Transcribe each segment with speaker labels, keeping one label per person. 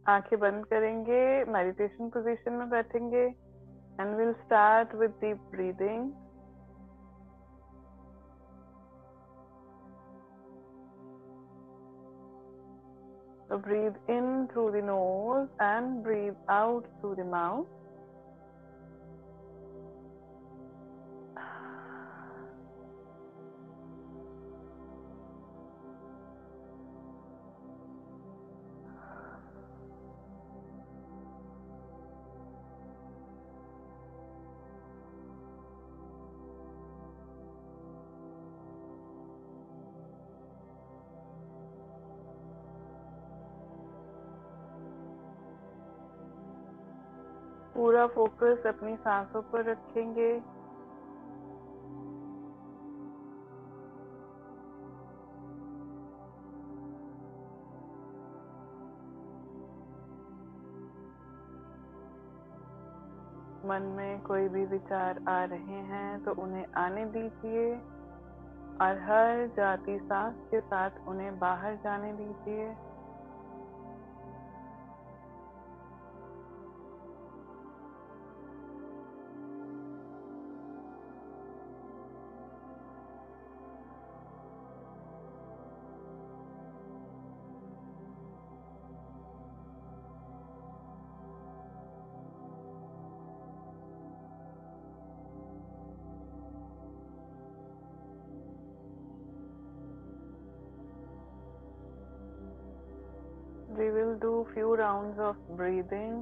Speaker 1: आंखें बंद करेंगे, मेडिटेशन पोजीशन में बैठेंगे and will start with deep breathing. So breathe in through the nose and breathe out through the mouth. पूरा focus अपनी सांसों पर रखेंगे। मन में कोई भी विचार आ रहे हैं तो उन्हें आने दीजिए और हर जाती सांस के साथ उन्हें बाहर जाने दीजिए। We will do few rounds of breathing.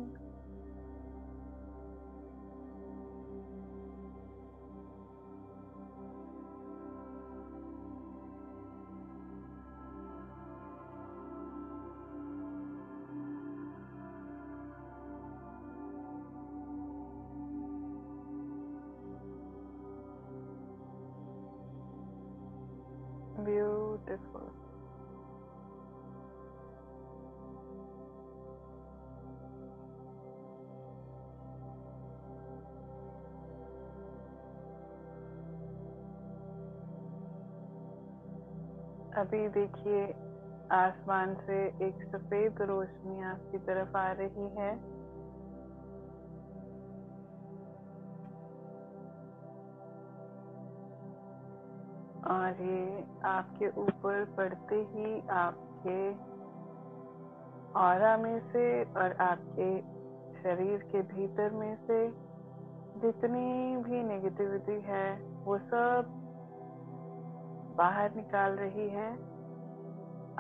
Speaker 1: Beautiful. अभी देखिए आसमान से एक सफेद रोशनी आपकी तरफ आ रही है। और ये आपके ऊपर पड़ते ही आपके ऑरा में से और आपके शरीर के भीतर में से जितनी भी नेगेटिविटी है वो सब बाहर निकाल रही है,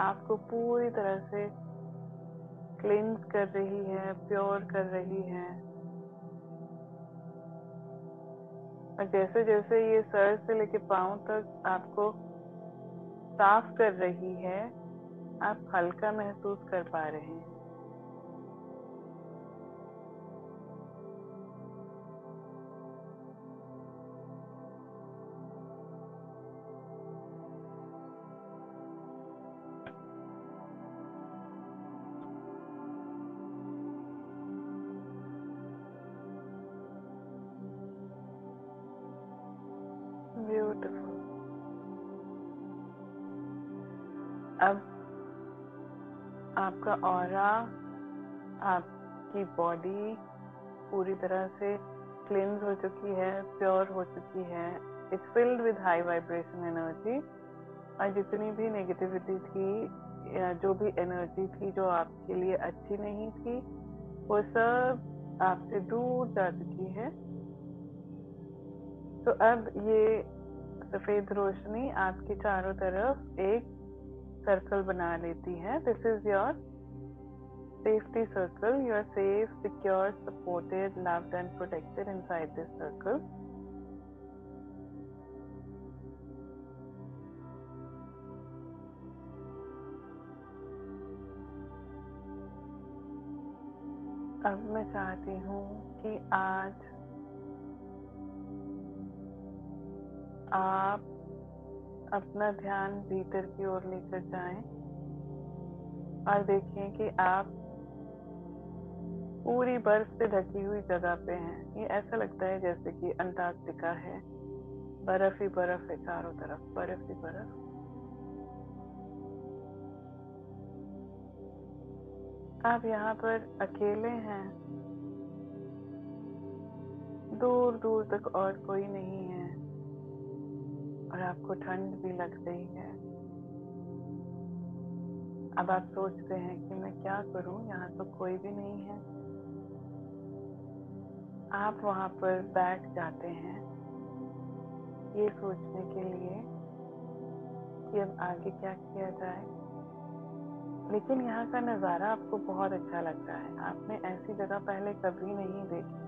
Speaker 1: आपको पूरी तरह से क्लींस कर रही है, प्योर कर रही है। और जैसे जैसे ये सर से लेके पांव तक आपको साफ कर रही है, आप हल्का महसूस कर पा रहे हैं। ब्यूटीफुल। अब आपका ऑरा, आपकी बॉडी पूरी तरह से क्लींस हो चुकी है, प्योर हो चुकी है। It's filled with high vibration energy. और जितनी भी नेगेटिविटी थी या जो भी एनर्जी थी जो आपके लिए अच्छी नहीं थी, वो सब आपसे दूर जा चुकी है। तो अब ये सफेद रोशनी आपके चारों तरफ एक सर्कल बना लेती है। This is your safety circle. You are safe, secure, supported, loved and protected inside this circle. अब मैं चाहती हूँ कि आज आप अपना ध्यान भीतर की ओर लेकर जाएं और देखें कि आप पूरी बर्फ से ढकी हुई जगह पे हैं। ये ऐसा लगता है जैसे कि अंटार्कटिका है, बर्फ ही बर्फ है, चारों तरफ बर्फ ही बर्फ। आप यहाँ पर अकेले हैं, दूर दूर तक और कोई नहीं है, और आपको ठंड भी लग रही है। अब आप सोचते हैं कि मैं क्या करूं, यहाँ तो कोई भी नहीं है। आप वहां पर बैठ जाते हैं ये सोचने के लिए कि अब आगे क्या किया जाए। लेकिन यहाँ का नज़ारा आपको बहुत अच्छा लग रहा है, आपने ऐसी जगह पहले कभी नहीं देखी।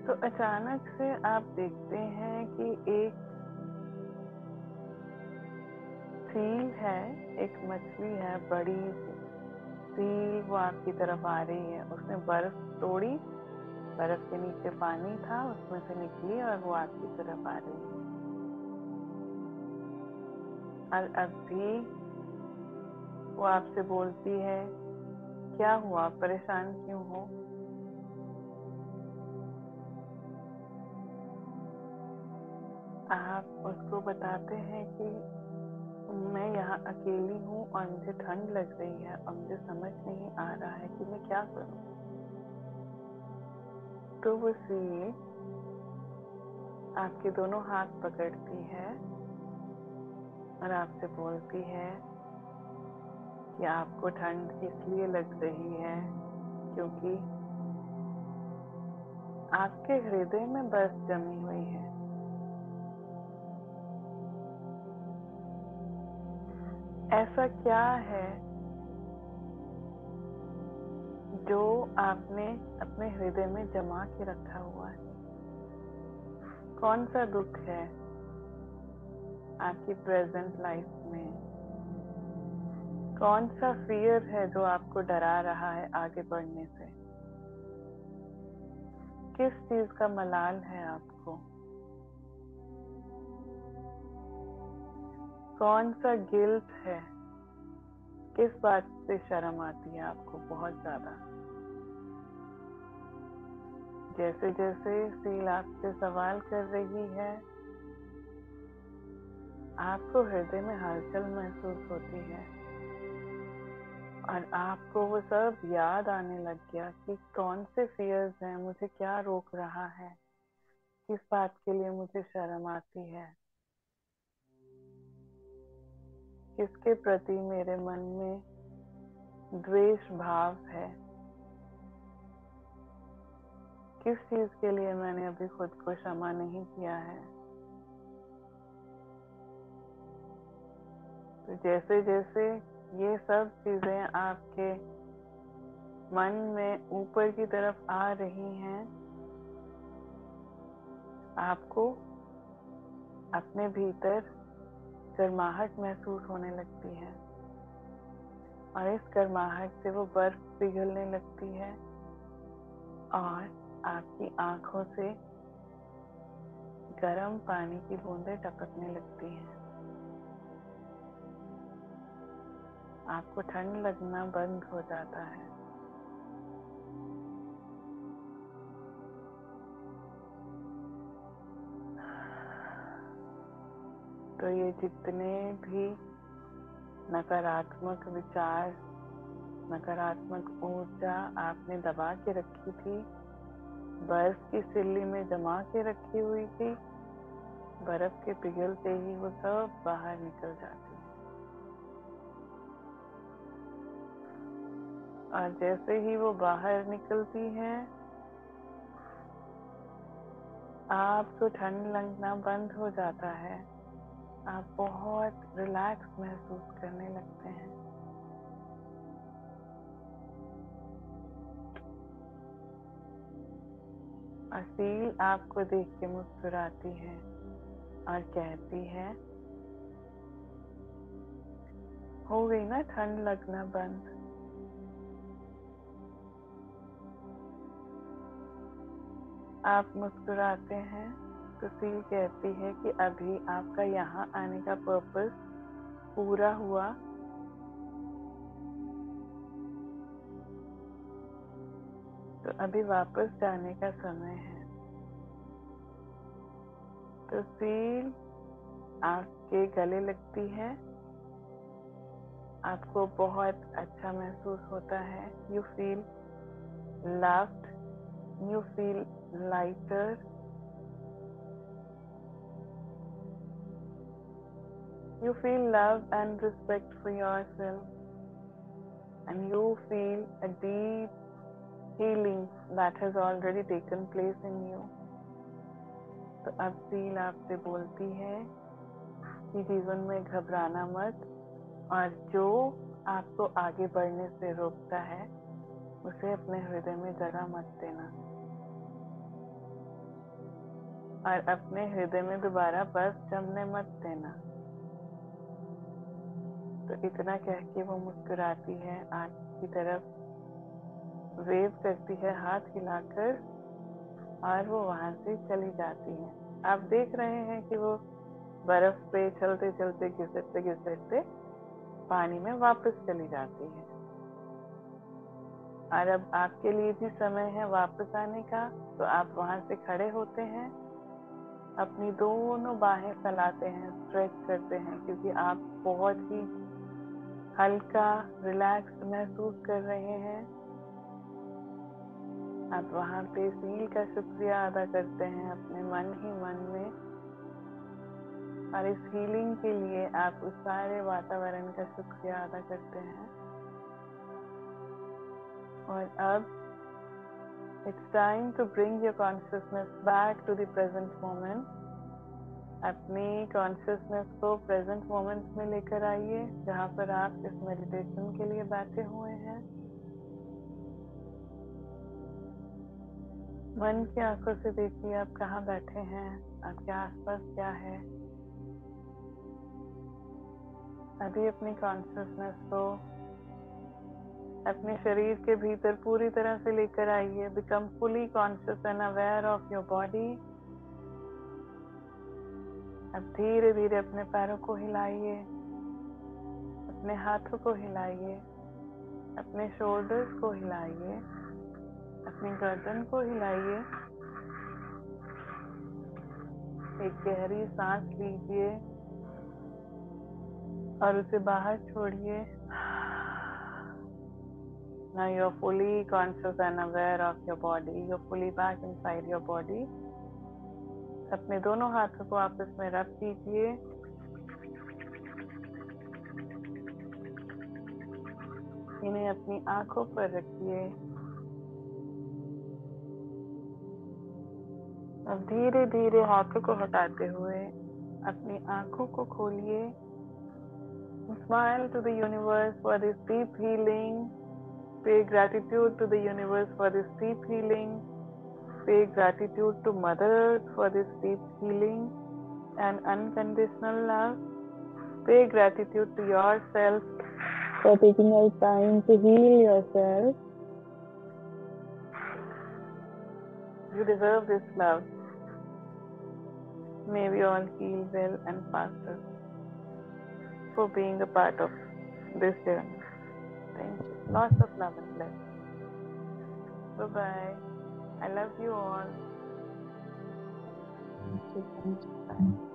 Speaker 1: तो अचानक से आप देखते हैं कि एक सील है, एक मछली है बड़ी सी सील, वो आपकी तरफ आ रही है। उसने बर्फ तोड़ी, बर्फ के नीचे पानी था, उसमें से निकली और वो आपकी तरफ आ रही है। और अभी वो आपसे बोलती है, क्या हुआ, परेशान क्यों हो? आप उसको बताते हैं कि मैं यहाँ अकेली हूँ और मुझे ठंड लग रही है और मुझे समझ नहीं आ रहा है कि मैं क्या करूँ। तो वो सील आपके दोनों हाथ पकड़ती है और आपसे बोलती है कि आपको ठंड इसलिए लग रही है क्योंकि आपके हृदय में बर्फ जमी हुई है। ऐसा क्या है जो आपने अपने हृदय में जमा के रखा हुआ है? कौन सा दुख है आपकी प्रेजेंट लाइफ में? कौन सा फियर है जो आपको डरा रहा है आगे बढ़ने से? किस चीज का मलाल है आपको? कौन सा गिल्ट है? किस बात से शर्म आती है आपको बहुत ज्यादा? जैसे जैसे सील आपसे सवाल कर रही है, आपको हृदय में हलचल महसूस होती है और आपको वो सब याद आने लग गया कि कौन से फियर्स हैं, मुझे क्या रोक रहा है, किस बात के लिए मुझे शर्म आती है, किसके प्रति मेरे मन में द्वेष भाव है, किस चीज के लिए मैंने अभी खुद को क्षमा नहीं किया है। तो जैसे जैसे ये सब चीजें आपके मन में ऊपर की तरफ आ रही हैं, आपको अपने भीतर गर्माहट महसूस होने लगती है और इस गर्माहट से वो बर्फ पिघलने लगती है और आपकी आंखों से गर्म पानी की बूंदें टपकने लगती हैं। आपको ठंड लगना बंद हो जाता है। तो ये जितने भी नकारात्मक विचार, नकारात्मक ऊर्जा आपने दबा के रखी थी, बर्फ की सिल्ली में जमा के रखी हुई थी, बर्फ के पिघलते ही वो सब बाहर निकल जाती है। और जैसे ही वो बाहर निकलती है, आपको ठंड लगना बंद हो जाता है। आप बहुत रिलैक्स महसूस करने लगते हैं। और सील आपको देख के मुस्कुराती है और कहती है, हो गई ना ठंड लगना बंद? आप मुस्कुराते हैं तो सील कहती है कि अभी आपका यहाँ आने का पर्पस पूरा हुआ। तो अभी वापस जाने का समय है। तो सील आपके गले लगती है, आपको बहुत अच्छा महसूस होता है. You feel loved, you feel lighter, you feel love and respect for yourself, and you feel a deep healing that has already taken place in you. तो अब फील आपसे बोलती है कि जीवन में घबराना मत, और जो आपको आगे बढ़ने से रोकता है उसे अपने हृदय में जगह मत देना, और अपने हृदय में दोबारा बस जमने मत देना. तो इतना कह के वो मुस्कुराती है, आपकी तरफ वेव करती है हाथ हिलाकर, और वो वहां से चली जाती है. आप देख रहे हैं कि वो बर्फ पे चलते चलते घिसटते घिसटते पानी में वापस चली जाती है. और अब आपके लिए भी समय है वापस आने का. तो आप वहां से खड़े होते हैं, अपनी दोनों बाहें फैलाते हैं, स्ट्रेच करते हैं, क्योंकि आप बहुत ही हल्का रिलैक्स महसूस कर रहे हैं. आप वहां पे फील का शुक्रिया अदा करते हैं अपने मन ही मन में, और इस हीलिंग के लिए आप उस सारे वातावरण का शुक्रिया अदा करते हैं. और अब it's time to bring your consciousness back to the present moment. अपनी कॉन्शियसनेस को प्रेजेंट मोमेंट में लेकर आइए, जहाँ पर आप इस मेडिटेशन के लिए बैठे हुए हैं. मन की आंखों से देखिए आप कहाँ बैठे हैं, आपके आसपास क्या है. अभी अपनी कॉन्शियसनेस को अपने शरीर के भीतर पूरी तरह से लेकर आइए. Become fully conscious and aware of your body. अब धीरे धीरे अपने पैरों को हिलाइए, अपने हाथों को हिलाइए, अपने शोल्डर्स को हिलाइए, अपनी गर्दन को हिलाइए. एक गहरी सांस लीजिए और उसे बाहर छोड़िए. Now you're fully conscious and aware of your body. You're fully back inside your body. अपने दोनों हाथों को आपस में रब कीजिए. इन्हें अपनी आंखों पर रखिए. अब धीरे धीरे हाथों को हटाते हुए अपनी आंखों को खोलिए. Smile to the universe for this deep healing. Pay gratitude to the universe for this deep healing. Pay gratitude to Mother for this deep healing and unconditional love. Pay gratitude to yourself for taking out time to heal yourself. You deserve this love. May we all heal well and faster for being a part of this journey. Thank you. Lots of love and blessings. Bye-bye. I love you all.
Speaker 2: Thank you. Bye.